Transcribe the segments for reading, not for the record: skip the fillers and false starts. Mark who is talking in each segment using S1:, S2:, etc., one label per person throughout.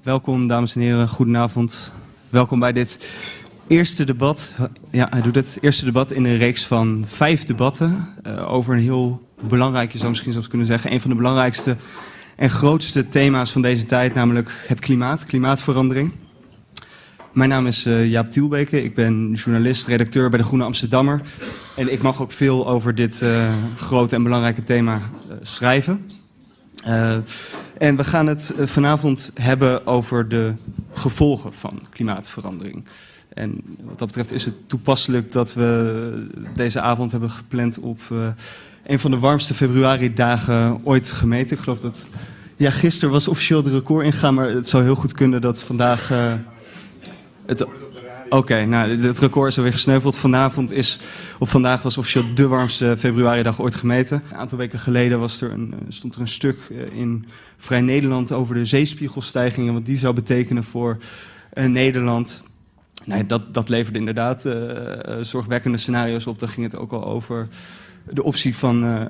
S1: Welkom, dames en heren. Goedenavond. Welkom bij dit eerste debat. Ja, hij doet het. Eerste debat in een reeks van 5 debatten over een heel belangrijk, je zou misschien zelfs kunnen zeggen, een van de belangrijkste en grootste thema's van deze tijd, namelijk het klimaat, klimaatverandering. Mijn naam is Jaap Tielbeke. Ik ben journalist, redacteur bij de Groene Amsterdammer. En ik mag ook veel over dit grote en belangrijke thema schrijven. En we gaan het vanavond hebben over de gevolgen van klimaatverandering. En wat dat betreft is het toepasselijk dat we deze avond hebben gepland op een van de warmste februari-dagen ooit gemeten. Ik geloof dat gisteren was officieel de record ingegaan, maar het zou heel goed kunnen dat vandaag... Oké, nou, het record is alweer gesneuveld. Vandaag was officieel de warmste februaridag ooit gemeten. Een aantal weken geleden stond er een stuk in Vrij Nederland over de zeespiegelstijging en wat die zou betekenen voor Nederland. Nee, dat leverde inderdaad zorgwekkende scenario's op. Daar ging het ook al over de optie van,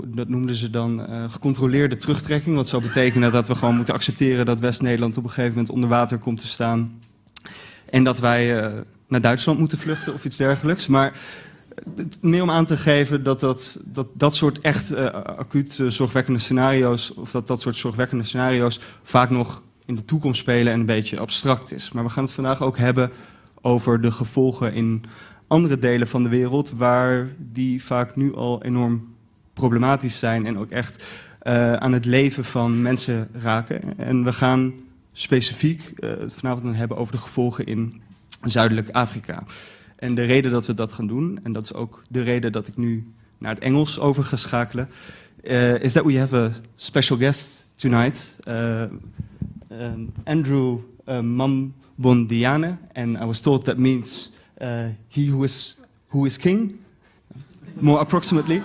S1: dat noemden ze dan, gecontroleerde terugtrekking. Wat zou betekenen dat we gewoon moeten accepteren dat West-Nederland op een gegeven moment onder water komt te staan. En dat wij naar Duitsland moeten vluchten of iets dergelijks. Maar meer om aan te geven dat soort echt acuut zorgwekkende scenario's, of dat soort zorgwekkende scenario's vaak nog in de toekomst spelen en een beetje abstract is. Maar we gaan het vandaag ook hebben over de gevolgen in andere delen van de wereld, waar die vaak nu al enorm problematisch zijn en ook echt aan het leven van mensen raken. En we gaan specifiek vanavond hebben over de gevolgen in Zuidelijk Afrika. En de reden dat we dat gaan doen, en dat is ook de reden dat ik nu naar het Engels over ga schakelen, is that we have a special guest tonight, Andrew Mambondiyani, and I was told that means he who is king, more approximately.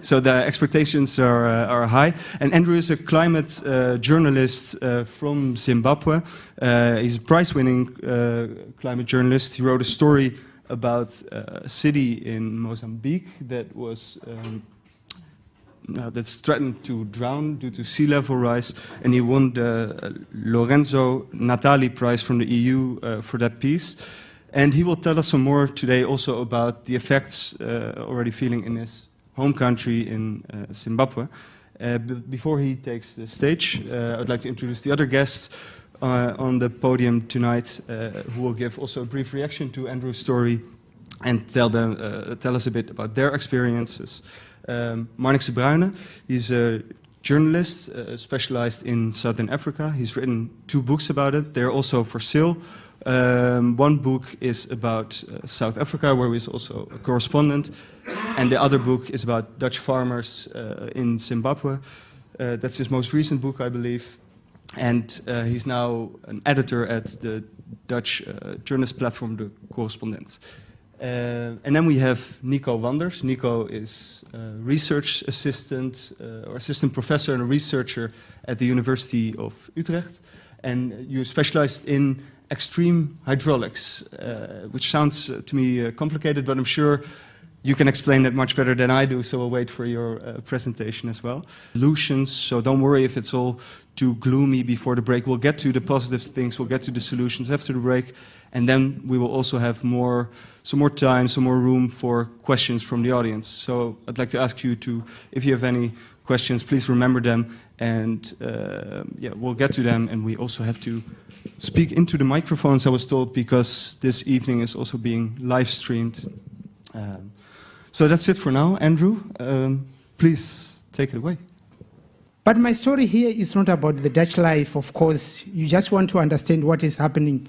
S1: So the expectations are high. And Andrew is a climate journalist from Zimbabwe. He's a prize-winning climate journalist. He wrote a story about a city in Mozambique that was that's threatened to drown due to sea level rise. And he won the Lorenzo Natali Prize from the EU for that piece. And he will tell us some more today also about the effects already feeling in his home country in Zimbabwe. Before he takes the stage, I'd like to introduce the other guests on the podium tonight, who will give also a brief reaction to Andrew's story and tell us a bit about their experiences. Marnix de Bruyne, he's a journalist specialized in Southern Africa. He's written 2 books about it. They're also for sale. One book is about South Africa, where he's also a correspondent, and the other book is about Dutch farmers in Zimbabwe. That's his most recent book, I believe, and he's now an editor at the Dutch journalist platform, the Correspondent. And then we have Niko Wanders. Niko is a research assistant, or assistant professor and a researcher at the University of Utrecht, and you're specialized in extreme hydraulics, which sounds to me complicated, but I'm sure you can explain it much better than I do, so we'll wait for your presentation as well. Solutions, so don't worry if it's all too gloomy before the break. We'll get to the positive things, we'll get to the solutions after the break, and then we will also have some more time, some more room for questions from the audience. So I'd like to ask you to, if you have any questions, please remember them, and we'll get to them, and we also have to speak into the microphones, I was told, because this evening is also being live streamed. So that's it for now. Andrew, please take it away.
S2: But my story here is not about the Dutch life, of course. You just want to understand what is happening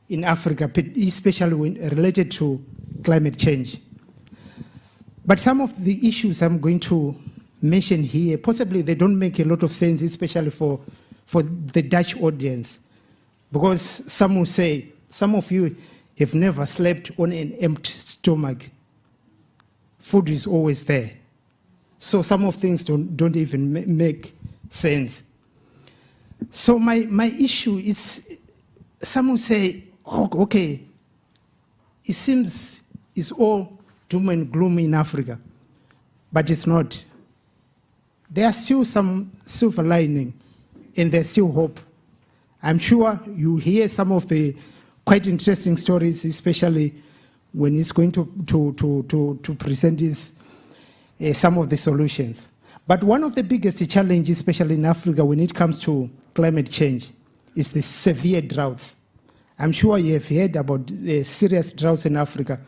S2: in Africa, especially when related to climate change. But some of the issues I'm going to mention here, possibly they don't make a lot of sense, especially for the Dutch audience. Because some will say, some of you have never slept on an empty stomach. Food is always there. So some of things don't even make sense. So my issue is, some will say, oh, okay, it seems it's all doom and gloom in Africa, but it's not. There are still some silver lining, and there's still hope. I'm sure you hear some of the quite interesting stories, especially when he's going to present some of the solutions. But one of the biggest challenges, especially in Africa, when it comes to climate change, is the severe droughts. I'm sure you have heard about serious droughts in Africa.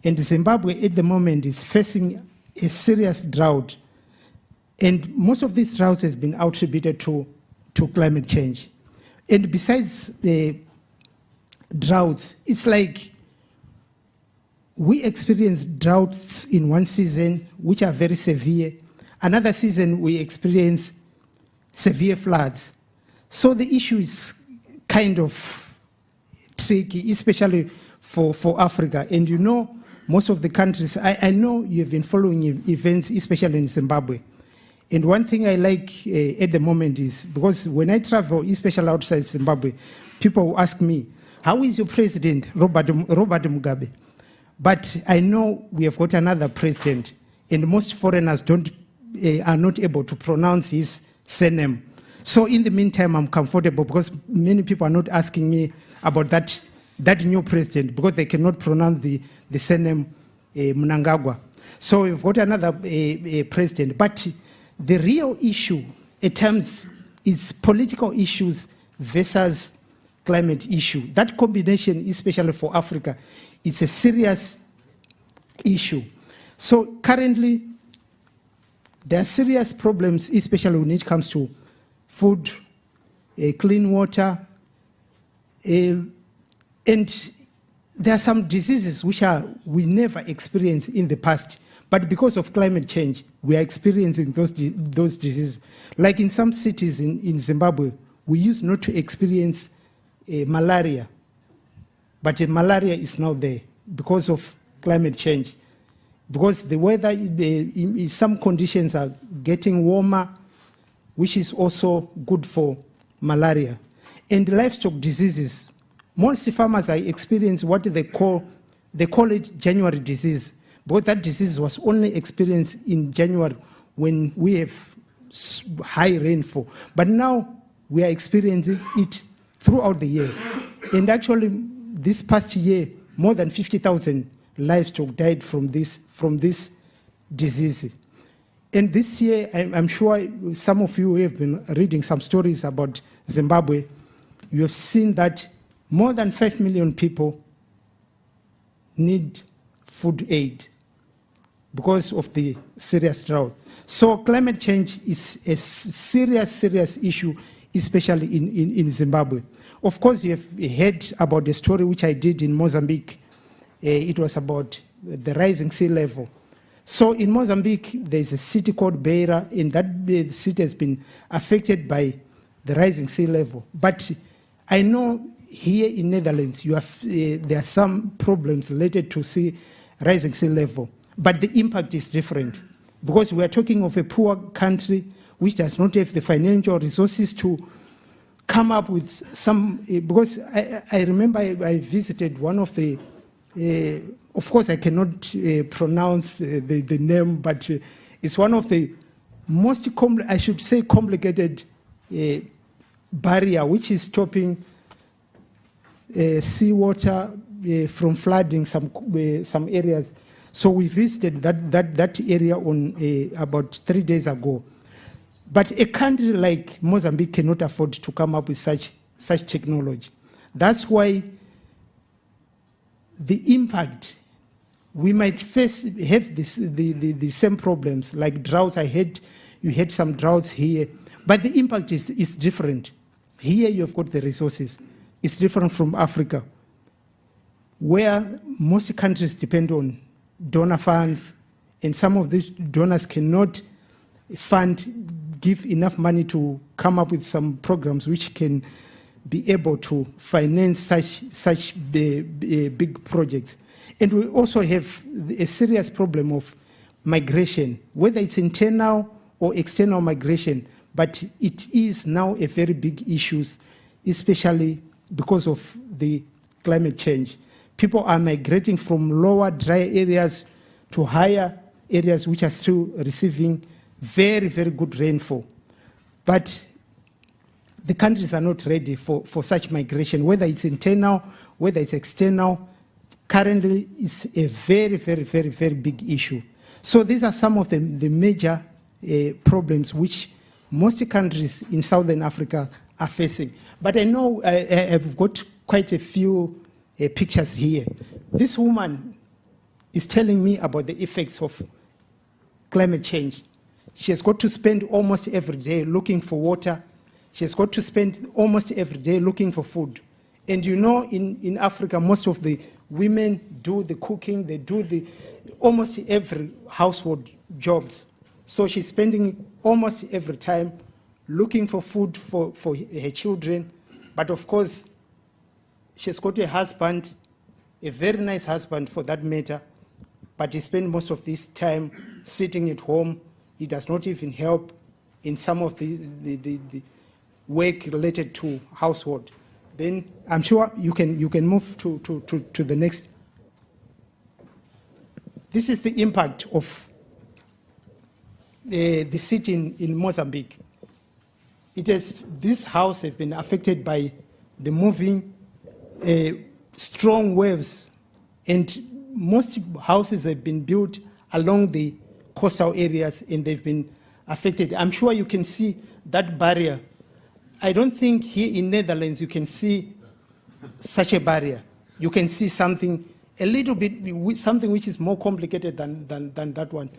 S2: And Zimbabwe at the moment is facing a serious drought. And most of these droughts has been attributed to climate change. And besides the droughts, it's like we experience droughts in one season, which are very severe. Another season, we experience severe floods. So the issue is kind of tricky, especially for Africa. And you know, most of the countries, I know you've been following events, especially in Zimbabwe. And one thing I like at the moment is, because when I travel, especially outside Zimbabwe, people will ask me, how is your president, Robert Mugabe? But I know we have got another president, and most foreigners are not able to pronounce his surname. So in the meantime, I'm comfortable because many people are not asking me about that new president because they cannot pronounce the surname Mnangagwa. So we've got another president. But the real issue at times is political issues versus climate issue. That combination, especially for Africa, it's a serious issue. So currently, there are serious problems, especially when it comes to food, clean water, and there are some diseases which we never experienced in the past. But because of climate change, we are experiencing those diseases. Like in some cities in Zimbabwe, we used not to experience malaria. But malaria is now there because of climate change. Because the weather, some conditions are getting warmer, which is also good for malaria. And livestock diseases, most farmers are experiencing what they call it January disease. But that disease was only experienced in January when we have high rainfall. But now we are experiencing it throughout the year. And actually, this past year, more than 50,000 livestock died from this disease. And this year, I'm sure some of you have been reading some stories about Zimbabwe. You have seen that more than 5 million people need food aid because of the serious drought. So climate change is a serious issue, especially in Zimbabwe. Of course, you have heard about the story which I did in Mozambique. It was about the rising sea level. So in Mozambique, there's a city called Beira, and that city has been affected by the rising sea level. But I know here in Netherlands, there are some problems related to rising sea level. But the impact is different because we are talking of a poor country which does not have the financial resources to come up with some, because I remember I visited one of the, of course I cannot pronounce the name, but it's one of the most, I should say, complicated barrier which is stopping seawater from flooding some areas. So we visited that area on about 3 days ago. But a country like Mozambique cannot afford to come up with such technology. That's why the impact, we might have the same problems like droughts. You had some droughts here, but the impact is different. Here you've got the resources. It's different from Africa, where most countries depend on donor funds, and some of these donors cannot give enough money to come up with some programs which can be able to finance such big projects. And we also have a serious problem of migration, whether it's internal or external migration, but it is now a very big issue, especially because of the climate change. People are migrating from lower dry areas to higher areas which are still receiving very, very good rainfall. But the countries are not ready for such migration, whether it's internal, whether it's external. Currently, it's a very, very, very, very big issue. So these are some of the major problems which most countries in Southern Africa are facing. But I know I've got quite a few pictures here. This woman is telling me about the effects of climate change. She has got to spend almost every day looking for water. She has got to spend almost every day looking for food. And you know, in Africa, most of the women do the cooking, they do almost every household jobs. So she's spending almost every time looking for food for her children. But of course, she's got a husband, a very nice husband for that matter, but he spends most of this time sitting at home. He does not even help in some of the work related to household. Then I'm sure you can move to the next. This is the impact of the city in Mozambique. This house has been affected by the moving strong waves, and most houses have been built along the coastal areas and they've been affected. I'm sure you can see that barrier. I don't think here in Netherlands you can see such a barrier. You can see something a little bit, something which is more complicated than that one.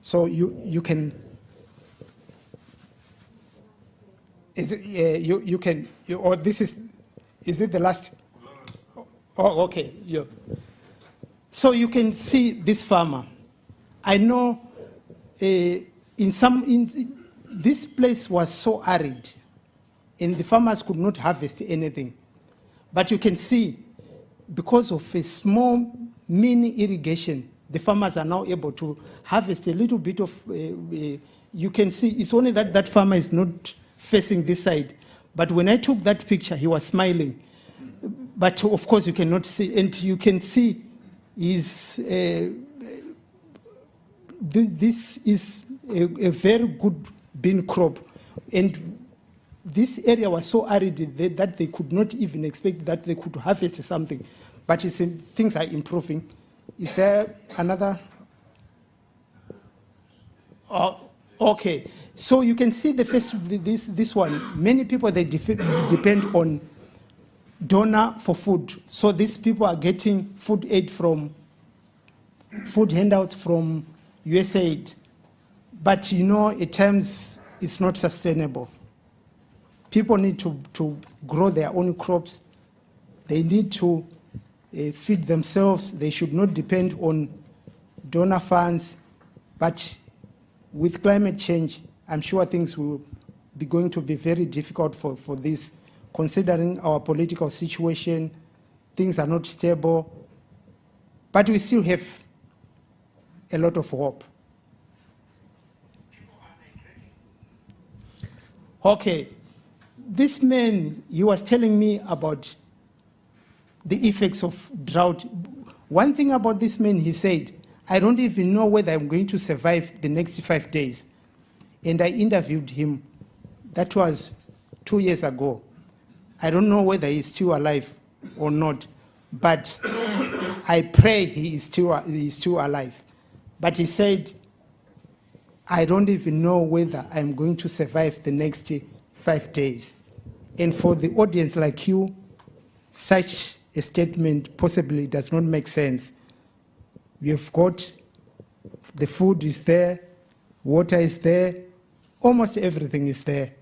S2: So you can, or this is it the last? Oh, okay. Yeah. So you can see this farmer. I know this place was so arid, and the farmers could not harvest anything. But you can see, because of a small mini irrigation, the farmers are now able to harvest a little bit of, you can see, it's only that farmer is not facing this side. But when I took that picture, he was smiling. But of course you cannot see, and you can see this is a very good bean crop. And this area was so arid that they could not even expect that they could harvest something. But things are improving. Is there another? Oh, okay. So you can see the first, this one. Many people, they depend on donor for food. So these people are getting food aid food handouts from USAID. But you know, at times it's not sustainable. People need to grow their own crops. They need to feed themselves. They should not depend on donor funds. But with climate change, I'm sure things will be going to be very difficult for this. Considering our political situation, things are not stable, but we still have a lot of hope. Okay, this man, he was telling me about the effects of drought. One thing about this man, he said, I don't even know whether I'm going to survive the next 5 days. And I interviewed him. That was 2 years ago. I don't know whether he's still alive or not, but I pray he is still alive. But he said, I don't even know whether I'm going to survive the next 5 days. And for the audience like you, such a statement possibly does not make sense. We have got, the food is there, water is there, almost everything is there.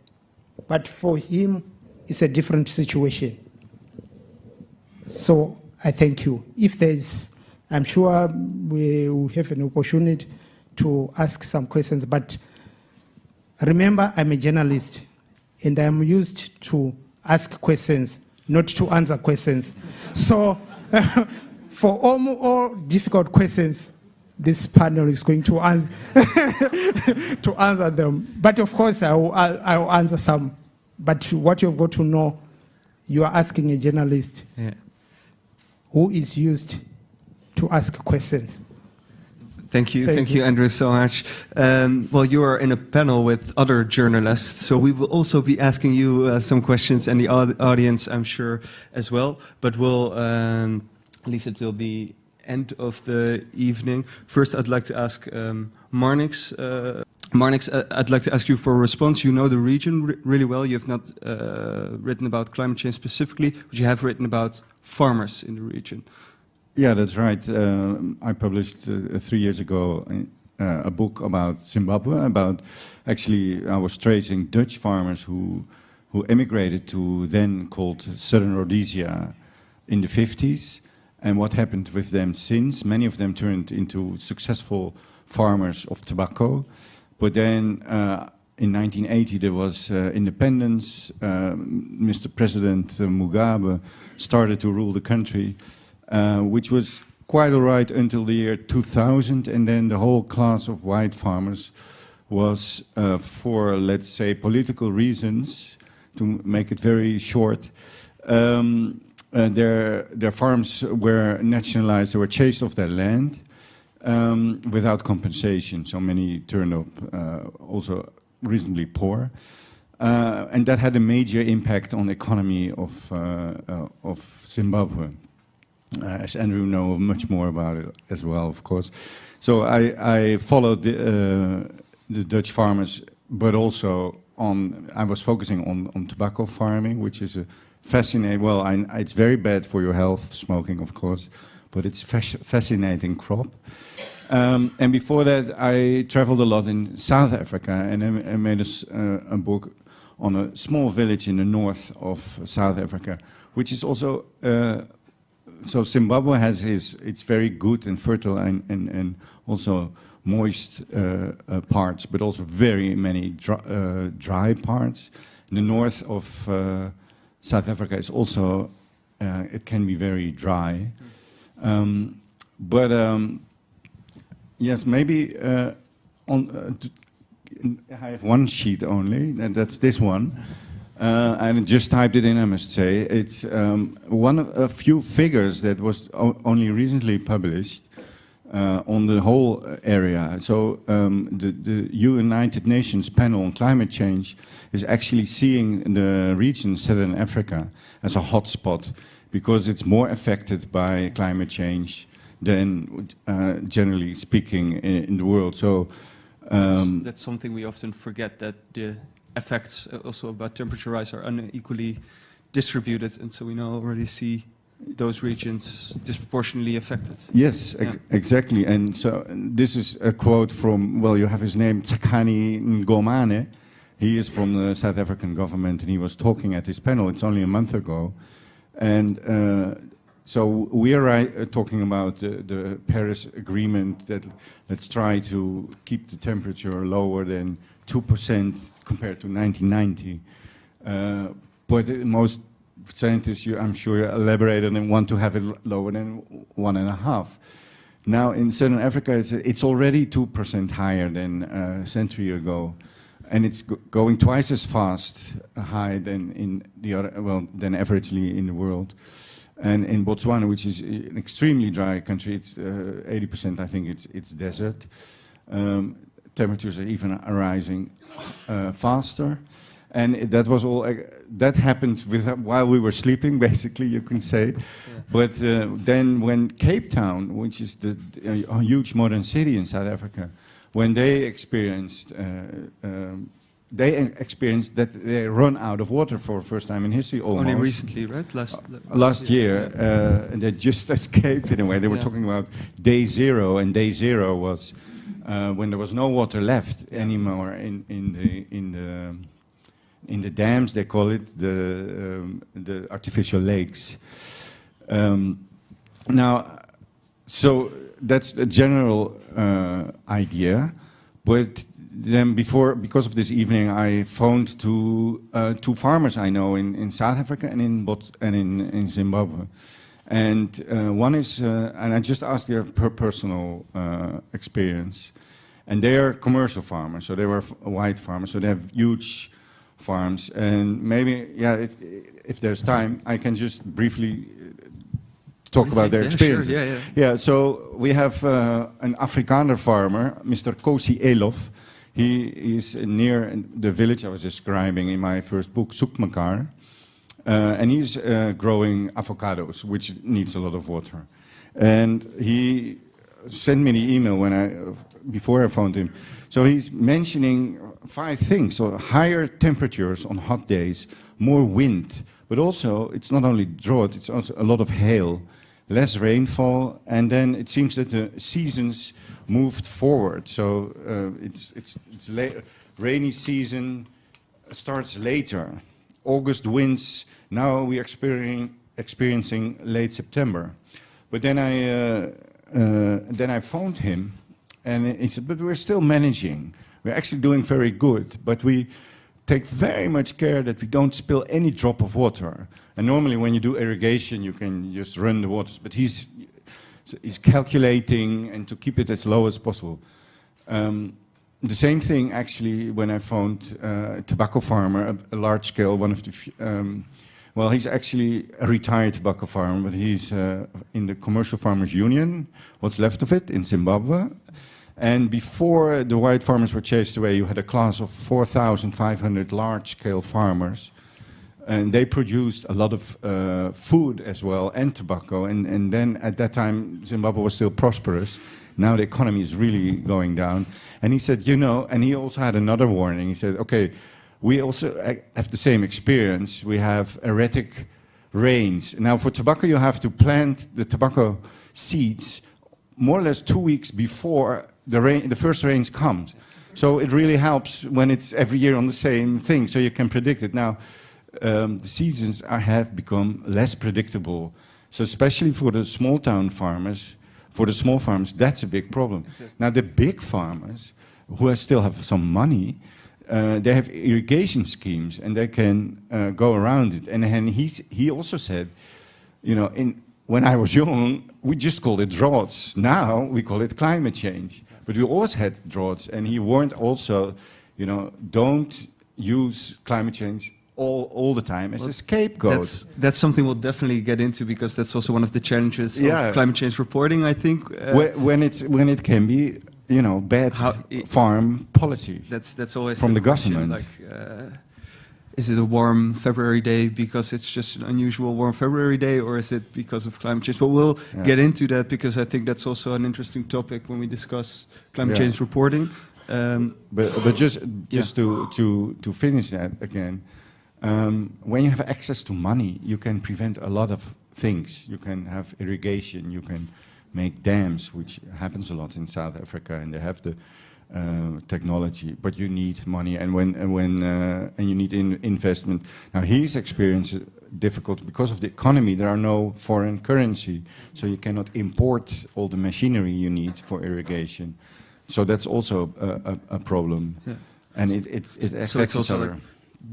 S2: But for him, it's a different situation. So I thank you. If there's, I'm sure we will have an opportunity to ask some questions, but remember, I'm a journalist and I'm used to ask questions, not to answer questions. So for all difficult questions, this panel is going to answer them. But of course, I will answer some. But what you've got to know, you are asking a journalist who is used to ask questions.
S1: Thank you, Andrew, so much. Well, you are in a panel with other journalists, so we will also be asking you some questions, and the audience, I'm sure, as well. But we'll leave it till the end of the evening. First, I'd like to ask Marnix. Marnix, I'd like to ask you for a response. You know the region really well. You have not written about climate change specifically, but you have written about farmers in the region.
S3: Yeah, that's right. I published 3 years ago a book about Zimbabwe. I was tracing Dutch farmers who emigrated to then called Southern Rhodesia in the 50s, and what happened with them since. Many of them turned into successful farmers of tobacco. But then in 1980 there was independence. Mr. President Mugabe started to rule the country, which was quite all right until the year 2000, and then the whole class of white farmers was, for, let's say, political reasons, to make it very short, their farms were nationalized, they were chased off their land without compensation. So many turned up also reasonably poor. And that had a major impact on the economy of Zimbabwe. As Andrew knows much more about it as well, of course. So I followed the Dutch farmers, but also I was focusing on tobacco farming, which is a fascinating, well, it's very bad for your health, smoking of course, but it's fascinating crop. And before that I traveled a lot in South Africa, and I made a book on a small village in the north of South Africa, which is also, so Zimbabwe has it's very good and fertile and also moist parts, but also very many dry parts. In the north of South Africa is also, it can be very dry. Yes, maybe I have one sheet only, and that's this one. And I just typed it in, I must say. It's one of a few figures that was only recently published on the whole area. So the United Nations panel on climate change is actually seeing the region Southern Africa as a hotspot because it's more affected by climate change than generally speaking in the world. So
S1: that's something we often forget, that the effects also about temperature rise are unequally distributed, and so we now already see those regions disproportionately affected.
S3: Yes, exactly. And so this is a quote from, well, you have his name, Tsakani Ngomane. He is from the South African government, and he was talking at this panel. It's only a month ago. And so we are talking about the Paris Agreement, that let's try to keep the temperature lower than 2% compared to 1990. But most scientists, I'm sure, elaborated and want to have it lower than 1.5. Now in Southern Africa, it's already 2% higher than a century ago, and it's going twice as fast high than in the other, well, than averagely in the world. And in Botswana, which is an extremely dry country, it's 80%, I think, it's desert. Temperatures are even rising faster. And that was all, that happened while we were sleeping, basically, you can say. Yeah. But then when Cape Town, which is a huge modern city in South Africa, when they experienced that they run out of water for the first time in history almost.
S1: Only recently, right?
S3: Last year. And they just escaped in a way. They were talking about day zero, and day zero was when there was no water left anymore in the dams, they call it, the artificial lakes. Now, so that's the general idea, but then because of this evening, I phoned to two farmers I know in South Africa and in Zimbabwe. And one is, and I just asked their personal experience, and they are commercial farmers, so they were white farmers, so they have huge farms. And maybe, yeah, if there's time, I can just briefly talk about their
S1: Yeah,
S3: experiences.
S1: sure, yeah.
S3: Yeah, so we have an Afrikaner farmer, Mr. Kosi Elof. He is near the village I was describing in my first book, Zoek mekaar. And he's growing avocados, which needs a lot of water. And he sent me the email before I phoned him. So he's mentioning 5 things. So higher temperatures on hot days, more wind, but also it's not only drought, it's also a lot of hail, less rainfall, and then it seems that the seasons moved forward. So rainy season starts later. August winds, now we're experiencing late September. But then I phoned him, and he said, but we're still managing. We're actually doing very good, but we take very much care that we don't spill any drop of water. And normally when you do irrigation, you can just run the waters, but he's calculating and to keep it as low as possible. The same thing actually when I phoned a tobacco farmer, a large scale, one of the well, he's actually a retired tobacco farmer, but he's in the Commercial Farmers Union, what's left of it, in Zimbabwe. And before the white farmers were chased away, you had a class of 4,500 large-scale farmers. And they produced a lot of food as well, and tobacco. And then at that time, Zimbabwe was still prosperous. Now the economy is really going down. And he said, you know, and he also had another warning. He said, okay, we also have the same experience. We have erratic rains. Now for tobacco, you have to plant the tobacco seeds more or less 2 weeks before the first rains comes. So it really helps when it's every year on the same thing, so you can predict it. Now, the seasons have become less predictable. So especially for the small town farmers, for the small farmers, that's a big problem. Exactly. Now the big farmers, who still have some money, they have irrigation schemes and they can go around it. And he also said, you know, when I was young, we just called it droughts. Now we call it climate change. But we always had droughts. And he warned also, you know, don't use climate change all the time as a scapegoat.
S1: That's something we'll definitely get into, because that's also one of the challenges of climate change reporting, I think.
S3: When it can be, you know, bad farm policy.
S1: That's always
S3: from the
S1: question,
S3: government.
S1: Like, is it a warm February day because it's just an unusual warm February day, or is it because of climate change? But we'll get into that, because I think that's also an interesting topic when we discuss climate change reporting.
S3: But just to finish that again, when you have access to money, you can prevent a lot of things. You can have irrigation, you can make dams, which happens a lot in South Africa, and they have the technology. But you need money, and you need investment. Now he's experienced difficult because of the economy. There are no foreign currency, so you cannot import all the machinery you need for irrigation. So that's also a problem, and it affects each other.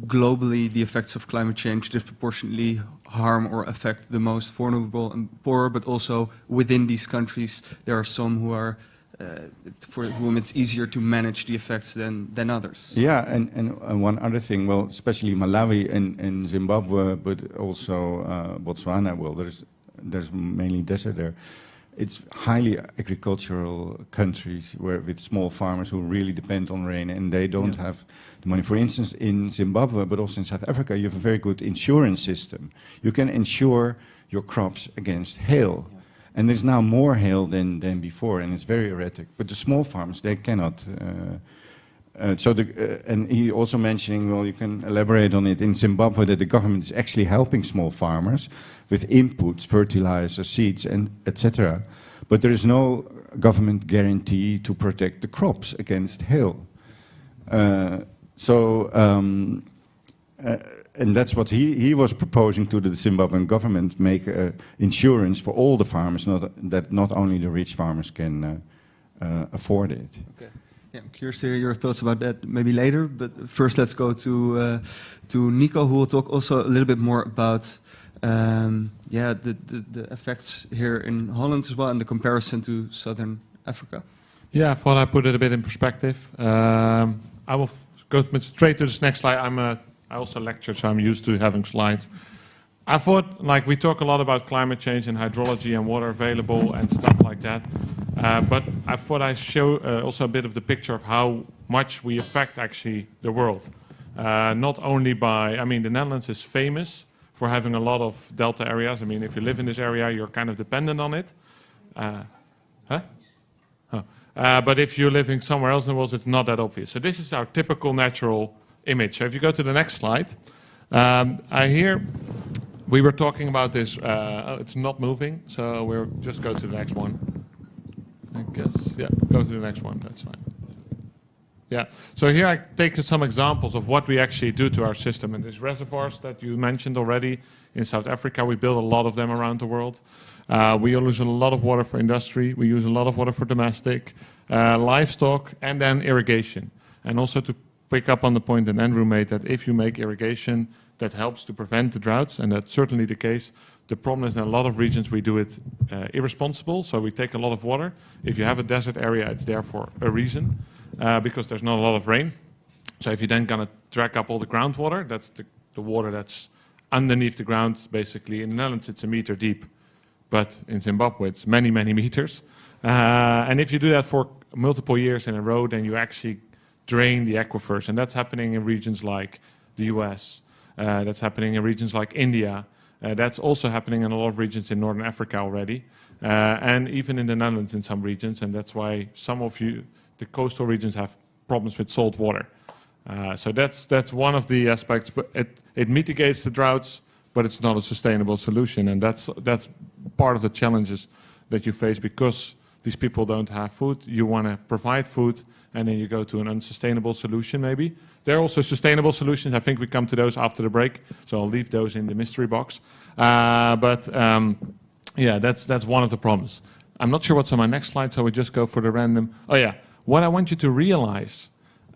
S1: Globally, the effects of climate change disproportionately harm or affect the most vulnerable and poor, but also within these countries, there are some who are, for whom it's easier to manage the effects than others.
S3: Yeah, and one other thing, well, especially Malawi and Zimbabwe, but also Botswana, well, there's mainly desert there. It's highly agricultural countries with small farmers who really depend on rain, and they don't have the money. For instance, in Zimbabwe, but also in South Africa, you have a very good insurance system. You can insure your crops against hail. And there's now more hail than before, and it's very erratic. But the small farmers, they cannot. And he also mentioning, well, you can elaborate on it, in Zimbabwe, that the government is actually helping small farmers with inputs, fertilizer, seeds, and etc. But there is no government guarantee to protect the crops against hail. And that's what he was proposing to the Zimbabwean government, make insurance for all the farmers, not only the rich farmers can afford it. Okay.
S1: Yeah, I'm curious to hear your thoughts about that maybe later, but first let's go to Niko, who will talk also a little bit more about the effects here in Holland as well, and the comparison to Southern Africa.
S4: Yeah, I thought I'd put it a bit in perspective. I will go straight to this next slide. I also lecture, so I'm used to having slides. I thought, like, we talk a lot about climate change and hydrology and water available and stuff like that. But I thought I'd show also a bit of the picture of how much we affect actually the world. Not only by, I mean, the Netherlands is famous for having a lot of delta areas. I mean, if you live in this area, you're kind of dependent on it. But if you're living somewhere else in the world, it's not that obvious. So this is our typical natural image. So if you go to the next slide, we were talking about this. It's not moving, so we'll just go to the next one. I guess, yeah, go to the next one. That's fine. Yeah, so here I take some examples of what we actually do to our system. And these reservoirs that you mentioned already in South Africa, we build a lot of them around the world. We use a lot of water for industry. We use a lot of water for domestic, livestock, and then irrigation. And also to pick up on the point that Andrew made, that if you make irrigation, that helps to prevent the droughts, and that's certainly the case. The problem is in a lot of regions we do it irresponsible, so we take a lot of water. If you have a desert area, it's there for a reason, because there's not a lot of rain. So if you're then going to drag up all the groundwater, that's the water that's underneath the ground, basically. In the Netherlands, it's 1 meter deep, but in Zimbabwe, it's many, many meters. And if you do that for multiple years in a row, then you actually drain the aquifers, and that's happening in regions like the US, that's happening in regions like India, that's also happening in a lot of regions in Northern Africa already, and even in the Netherlands in some regions, and that's why some of the coastal regions have problems with salt water. So that's one of the aspects, but it mitigates the droughts, but it's not a sustainable solution, and that's part of the challenges that you face because these people don't have food. You want to provide food, and then you go to an unsustainable solution maybe. There are also sustainable solutions. I think we come to those after the break, so I'll leave those in the mystery box. Yeah, that's one of the problems. I'm not sure what's on my next slide, so we just go for the random. Oh yeah, what I want you to realize,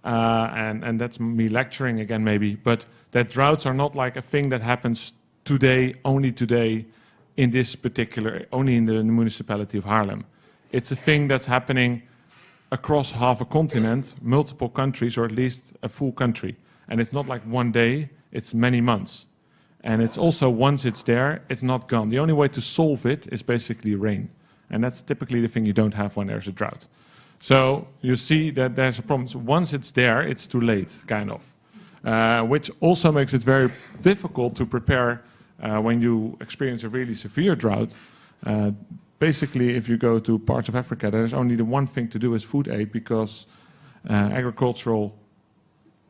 S4: and that's me lecturing again maybe, but that droughts are not like a thing that happens today, only today, in this particular, only in the municipality of Haarlem. It's a thing that's happening across half a continent, multiple countries, or at least a full country. And it's not like one day, it's many months. And it's also, once it's there, it's not gone. The only way to solve it is basically rain. And that's typically the thing you don't have when there's a drought. So you see that there's a problem. So once it's there, it's too late, kind of. Which also makes it very difficult to prepare when you experience a really severe drought. Basically, if you go to parts of Africa, there's only the one thing to do is food aid because agricultural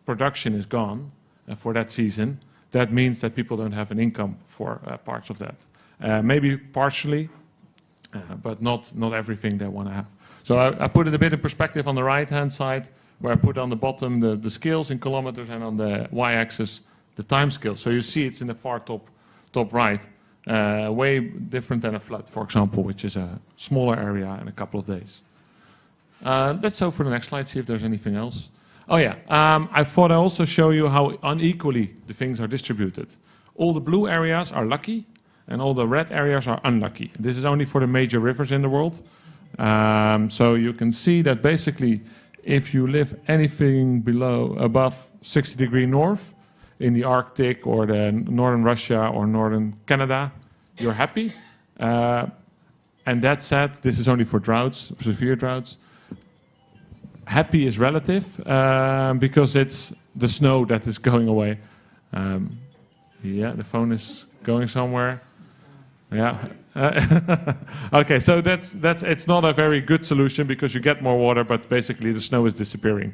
S4: production is gone for that season. That means that people don't have an income for parts of that. Maybe partially, but not everything they want to have. So I put it a bit in perspective on the right-hand side, where I put on the bottom the scales in kilometers and on the y-axis the time scale. So you see it's in the far top right. Way different than a flood, for example, which is a smaller area in a couple of days. Let's go for the next slide, see if there's anything else. Oh yeah, I thought I'd also show you how unequally the things are distributed. All the blue areas are lucky, and all the red areas are unlucky. This is only for the major rivers in the world. So you can see that basically, if you live anything above 60 degrees north, in the Arctic or the northern Russia or northern Canada, you're happy. And that said, this is only for droughts, severe droughts. Happy is relative because it's the snow that is going away. Yeah, the phone is going somewhere. Yeah. Okay, so it's not a very good solution because you get more water, but basically the snow is disappearing.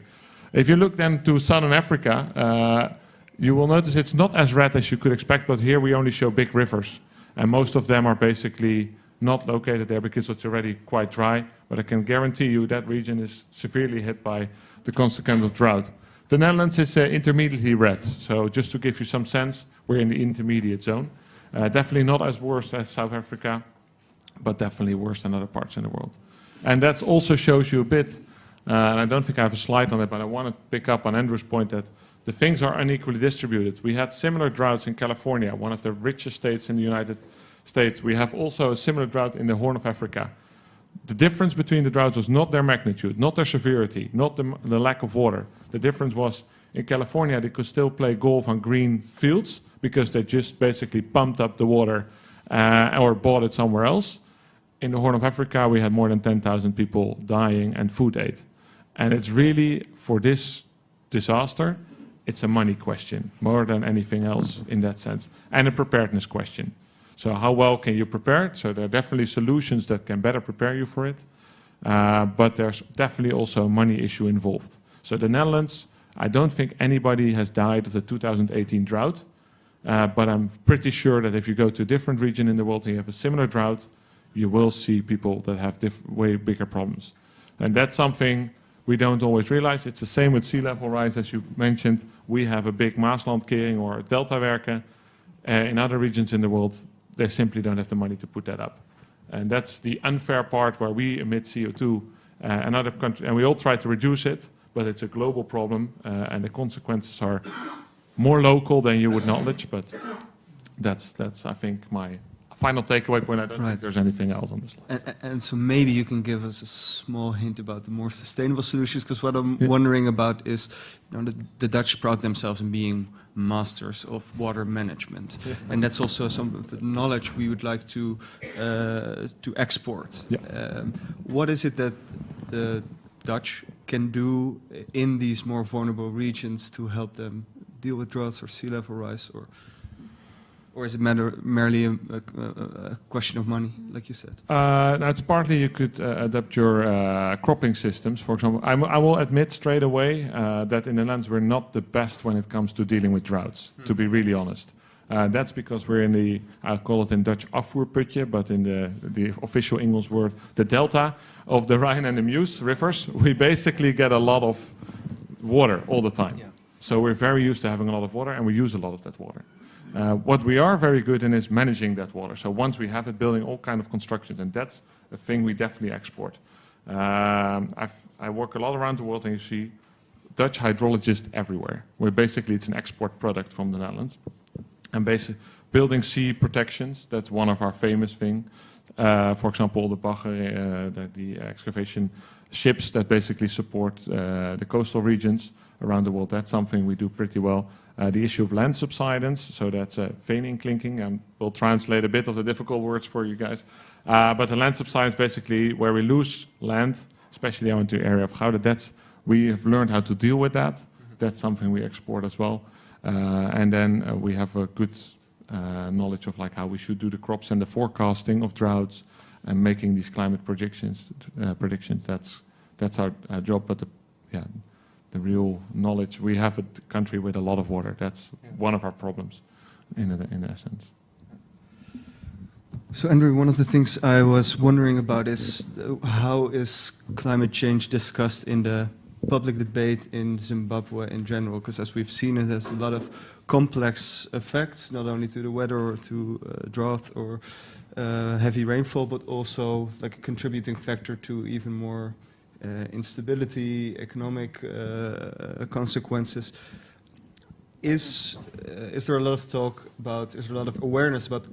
S4: If you look then to southern Africa, you will notice it's not as red as you could expect, but here we only show big rivers. And most of them are basically not located there because it's already quite dry. But I can guarantee you that region is severely hit by the consequence of drought. The Netherlands is intermediately red. So just to give you some sense, we're in the intermediate zone. Definitely not as worse as South Africa, but definitely worse than other parts in the world. And that also shows you a bit, and I don't think I have a slide on it, but I want to pick up on Andrew's point that the things are unequally distributed. We had similar droughts in California, one of the richest states in the United States. We have also a similar drought in the Horn of Africa. The difference between the droughts was not their magnitude, not their severity, not the lack of water. The difference was in California they could still play golf on green fields, because they just basically pumped up the water or bought it somewhere else. In the Horn of Africa, we had more than 10,000 people dying and food aid. And it's really, for this disaster, it's a money question more than anything else in that sense, and a preparedness question. So how well can you prepare it? So there are definitely solutions that can better prepare you for it, but there's definitely also a money issue involved. So the Netherlands, I don't think anybody has died of the 2018 drought, but I'm pretty sure that if you go to a different region in the world and you have a similar drought, you will see people that have way bigger problems. And that's something we don't always realize. It's the same with sea level rise, as you mentioned. We have a big Maaslandkering or deltawerken. In other regions in the world, they simply don't have the money to put that up. And that's the unfair part where we emit CO2 and other countries, and we all try to reduce it, but it's a global problem, and the consequences are more local than you would acknowledge, but that's I think, my final takeaway point. I don't think there's anything else on this slide.
S1: And so maybe you can give us a small hint about the more sustainable solutions, because what I'm wondering about is, the Dutch pride themselves in being masters of water management, and that's also some of the knowledge we would like to export. What is it that the Dutch can do in these more vulnerable regions to help them deal with droughts or sea level rise, or is it merely a question of money, like you said?
S4: It's partly you could adapt your cropping systems. For example, I will admit straight away that in the Netherlands we're not the best when it comes to dealing with droughts, to be really honest. That's because we're in the, I call it in Dutch afvoerputje, but in the official English word, the delta of the Rhine and the Meuse rivers. We basically get a lot of water all the time. So we're very used to having a lot of water, and we use a lot of that water. What we are very good in is managing that water. So once we have it, building all kind of constructions, and that's a thing we definitely export. I work a lot around the world, and you see Dutch hydrologists everywhere. It's an export product from the Netherlands. And basically building sea protections, that's one of our famous things. For example, the bagger, the excavation ships that basically support the coastal regions around the world, that's something we do pretty well. The issue of land subsidence, so that's veeninkklinking, and we'll translate a bit of the difficult words for you guys. But the land subsidence, basically where we lose land, especially out into the area of Gouda, we have learned how to deal with that. That's something we export as well. And then we have a good knowledge of how we should do the crops and the forecasting of droughts and making these climate predictions. That's our job. But the real knowledge, we have a country with a lot of water. That's one of our problems, in essence.
S1: So Andrew, one of the things I was wondering about is how is climate change discussed in the public debate in Zimbabwe in general? Because as we've seen, it has a lot of complex effects, not only to the weather or to drought or heavy rainfall, but also a contributing factor to even more instability, economic consequences. Is there a lot of talk about, is there a lot of awareness about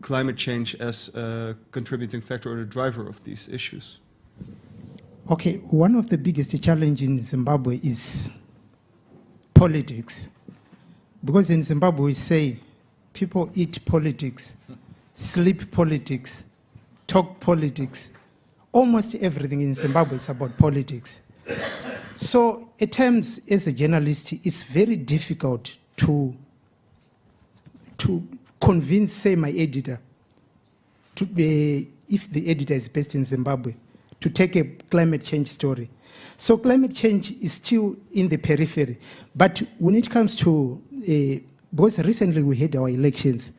S1: climate change as a contributing factor or a driver of these issues?
S2: Okay, one of the biggest challenges in Zimbabwe is politics. Because in Zimbabwe we say people eat politics, sleep politics, talk politics. Almost everything in Zimbabwe is about politics. So at times, as a journalist, it's very difficult to convince, say, my editor, if the editor is based in Zimbabwe, to take a climate change story. So climate change is still in the periphery. But when it comes to, because recently we had our elections,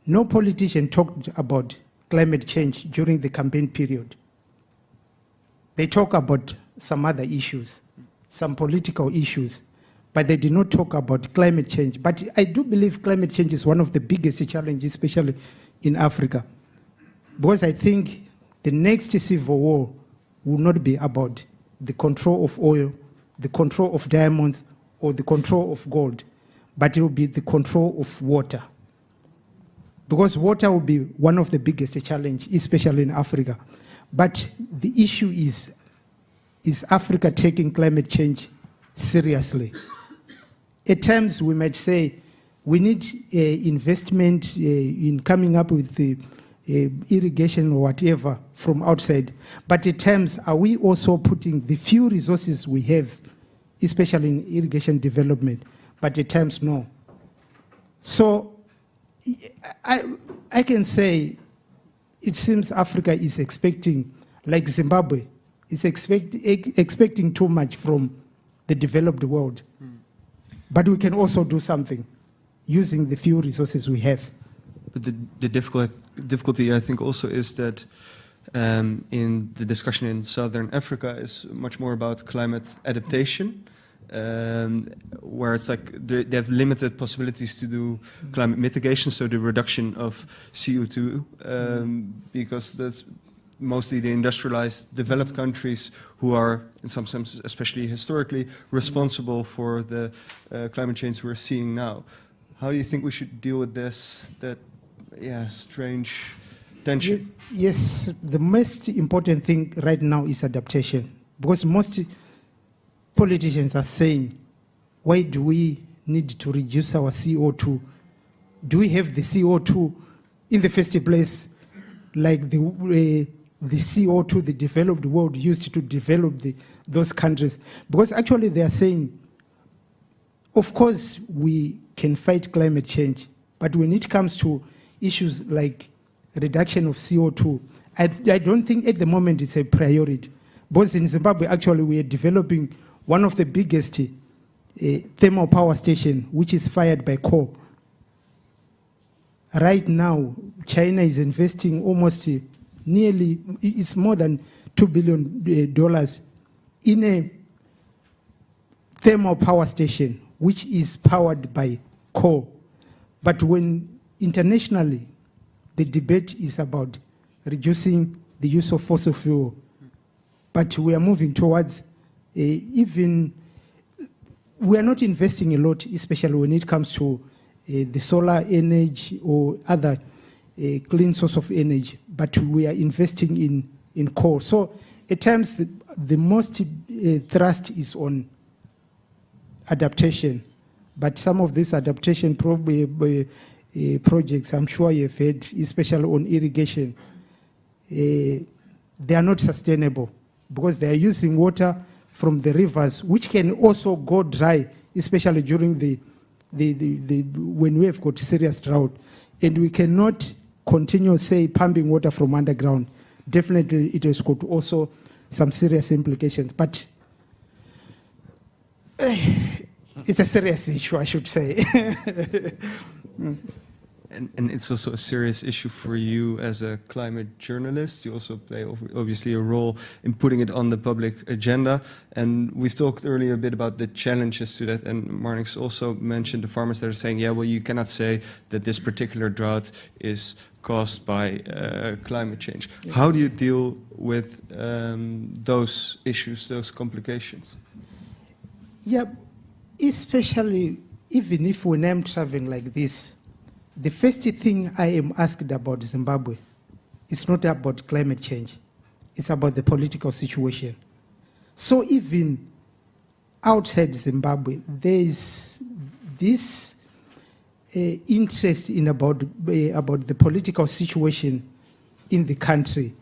S2: no politician talked about climate change during the campaign period. They talk about some other issues, some political issues, but they did not talk about climate change. But I do believe climate change is one of the biggest challenges, especially in Africa, because I think the next civil war will not be about the control of oil, the control of diamonds, or the control of gold, but it will be the control of water. Because water will be one of the biggest challenges, especially in Africa. But the issue is Africa taking climate change seriously? At times we might say We need investment in coming up with the irrigation or whatever from outside. But at times, are we also putting the few resources we have, especially in irrigation development? But at times, no. So I can say it seems Africa is expecting, like Zimbabwe, is expecting too much from the developed world. But we can also do something using the few resources we have.
S1: But the difficulty, I think, also is that in the discussion in Southern Africa is much more about climate adaptation, where it's like they have limited possibilities to do climate mitigation, so the reduction of CO2, because that's mostly the industrialized developed countries who are, in some sense, especially historically, responsible for the climate change we're seeing now. How do you think we should deal with this, strange tension?
S2: Yes, the most important thing right now is adaptation. Because most politicians are saying, why do we need to reduce our CO2? Do we have the CO2 in the first place, like the CO2 the developed world used to develop those countries? Because actually they are saying, of course, we can fight climate change, but when it comes to issues like reduction of CO2, I don't think at the moment it's a priority. Because in Zimbabwe, actually, we are developing one of the biggest thermal power station, which is fired by coal. Right now, China is investing almost nearly, it's more than $2 billion in a thermal power station, which is powered by coal. But when internationally, the debate is about reducing the use of fossil fuel, but we are moving towards we are not investing a lot, especially when it comes to the solar energy or other clean source of energy, but we are investing in coal. So at times, the most thrust is on adaptation, but some of these adaptation projects, I'm sure you've heard, especially on irrigation, they are not sustainable because they are using water from the rivers, which can also go dry, especially during when we have got serious drought. And we cannot continue, say, pumping water from underground. Definitely, it has got also some serious implications. But it's a serious issue, I should say.
S1: And it's also a serious issue for you as a climate journalist. You also play obviously a role in putting it on the public agenda. And we've talked earlier a bit about the challenges to that. And Marnix also mentioned the farmers that are saying, yeah, well, you cannot say that this particular drought is caused by climate change. Yeah. How do you deal with those issues, those complications?
S2: Yeah, especially even if when I'm traveling like this, the first thing I am asked about Zimbabwe is not about climate change. It's about the political situation. So even outside Zimbabwe, there is this interest in about the political situation in the country.